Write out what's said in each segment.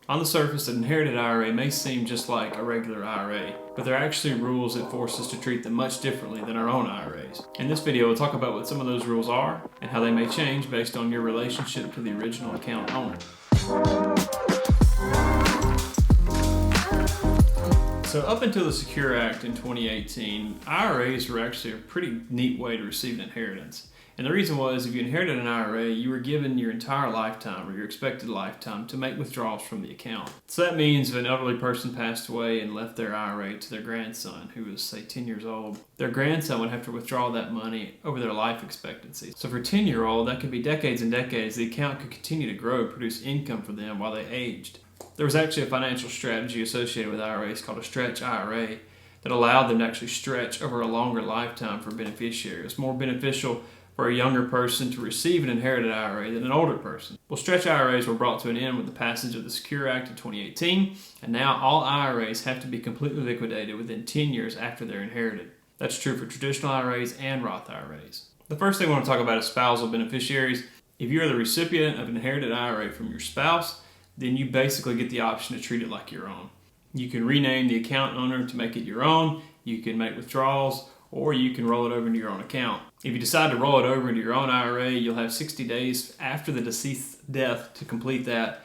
On the surface, an inherited IRA may seem just like a regular IRA, but there are actually rules that force us to treat them much differently than our own IRAs. In this video, we'll talk about what some of those rules are and how they may change based on your relationship to the original account owner. So up until the Secure Act in 2018, IRAs were actually a pretty neat way to receive an inheritance. And the reason was, if you inherited an IRA, you were given your entire lifetime, or your expected lifetime, to make withdrawals from the account. So that means if an elderly person passed away and left their IRA to their grandson, who was, say, 10 years old, their grandson would have to withdraw that money over their life expectancy. So for a 10-year-old, that could be decades and decades. The account could continue to grow, produce income for them while they aged. There was actually a financial strategy associated with IRAs called a stretch IRA that allowed them to actually stretch over a longer lifetime for beneficiaries. It's more beneficial for a younger person to receive an inherited IRA than an older person. Well, stretch IRAs were brought to an end with the passage of the Secure Act in 2018, and now all IRAs have to be completely liquidated within 10 years after they're inherited. That's true for traditional IRAs and Roth IRAs. The first thing I want to talk about is spousal beneficiaries. If you're the recipient of an inherited IRA from your spouse, then you basically get the option to treat it like your own. You can rename the account owner to make it your own, you can make withdrawals, or you can roll it over into your own account. If you decide to roll it over into your own IRA, you'll have 60 days after the deceased's death to complete that,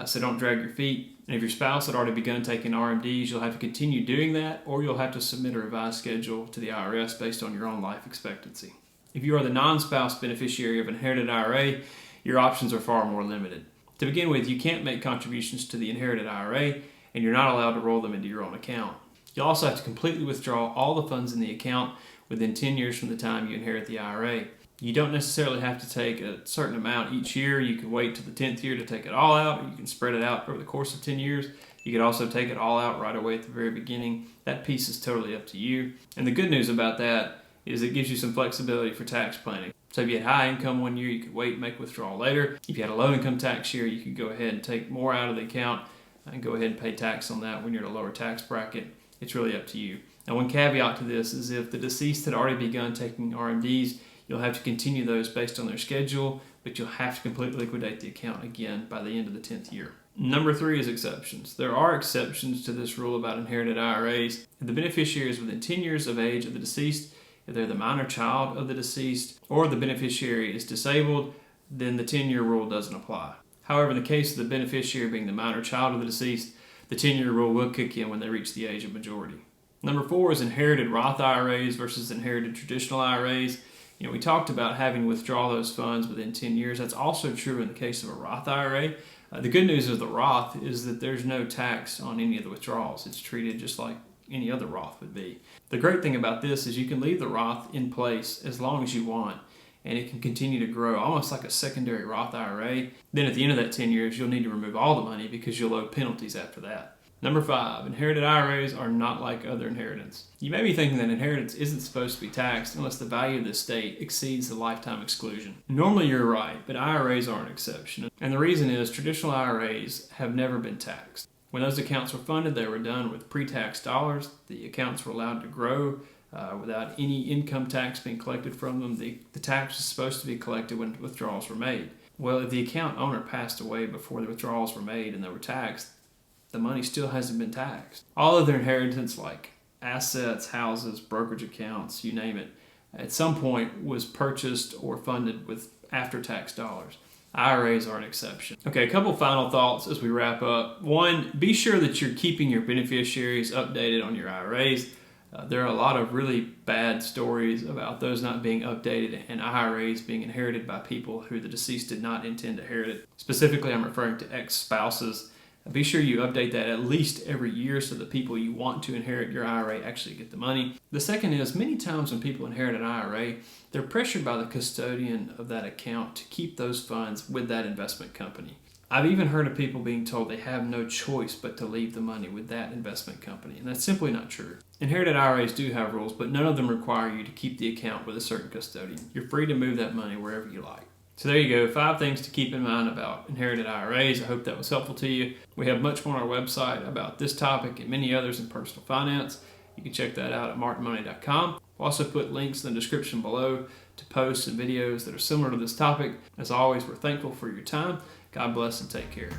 so don't drag your feet. And if your spouse had already begun taking RMDs, you'll have to continue doing that, or you'll have to submit a revised schedule to the IRS based on your own life expectancy. If you are the non-spouse beneficiary of an inherited IRA, your options are far more limited. To begin with, you can't make contributions to the inherited IRA, and you're not allowed to roll them into your own account. You'll also have to completely withdraw all the funds in the account within 10 years from the time you inherit the IRA. You don't necessarily have to take a certain amount each year. You can wait till the 10th year to take it all out, or you can spread it out over the course of 10 years. You could also take it all out right away at the very beginning. That piece is totally up to you. And the good news about that is it gives you some flexibility for tax planning. So if you had high income one year, you could wait and make withdrawal later. If you had a low income tax year, you could go ahead and take more out of the account and go ahead and pay tax on that when you're in a lower tax bracket. It's really up to you. Now, one caveat to this is if the deceased had already begun taking RMDs, you'll have to continue those based on their schedule, but you'll have to completely liquidate the account again by the end of the 10th year. Number 3 is exceptions. There are exceptions to this rule about inherited IRAs. If the beneficiary is within 10 years of age of the deceased, if they're the minor child of the deceased, or the beneficiary is disabled, then the 10-year rule doesn't apply. However, in the case of the beneficiary being the minor child of the deceased, the 10-year rule will kick in when they reach the age of majority. Number 4 is inherited Roth IRAs versus inherited traditional IRAs. We talked about having to withdraw those funds within 10 years. That's also true in the case of a Roth IRA. The good news of the Roth is that there's no tax on any of the withdrawals. It's treated just like any other Roth would be. The great thing about this is you can leave the Roth in place as long as you want, and it can continue to grow almost like a secondary Roth IRA. Then at the end of that 10 years, you'll need to remove all the money because you'll owe penalties after that. Number 5, inherited IRAs are not like other inheritance. You may be thinking that inheritance isn't supposed to be taxed unless the value of the estate exceeds the lifetime exclusion. Normally you're right, but IRAs are an exception. And the reason is traditional IRAs have never been taxed. When those accounts were funded, they were done with pre-tax dollars. The accounts were allowed to grow without any income tax being collected from them. The tax was supposed to be collected when withdrawals were made. Well, if the account owner passed away before the withdrawals were made and they were taxed, the money still hasn't been taxed. All other inheritance like assets, houses, brokerage accounts, you name it, at some point was purchased or funded with after-tax dollars. IRAs are an exception. Okay, a couple final thoughts as we wrap up. 1, be sure that you're keeping your beneficiaries updated on your IRAs. There are a lot of really bad stories about those not being updated and IRAs being inherited by people who the deceased did not intend to inherit it. Specifically, I'm referring to ex-spouses. Be sure you update that at least every year so the people you want to inherit your IRA actually get the money. The second is, many times when people inherit an IRA, they're pressured by the custodian of that account to keep those funds with that investment company. I've even heard of people being told they have no choice but to leave the money with that investment company, and that's simply not true. Inherited IRAs do have rules, but none of them require you to keep the account with a certain custodian. You're free to move that money wherever you like. So there you go, 5 things to keep in mind about inherited IRAs. I hope that was helpful to you. We have much more on our website about this topic and many others in personal finance. You can check that out at martinmoney.com. We'll also put links in the description below to posts and videos that are similar to this topic. As always, we're thankful for your time. God bless and take care.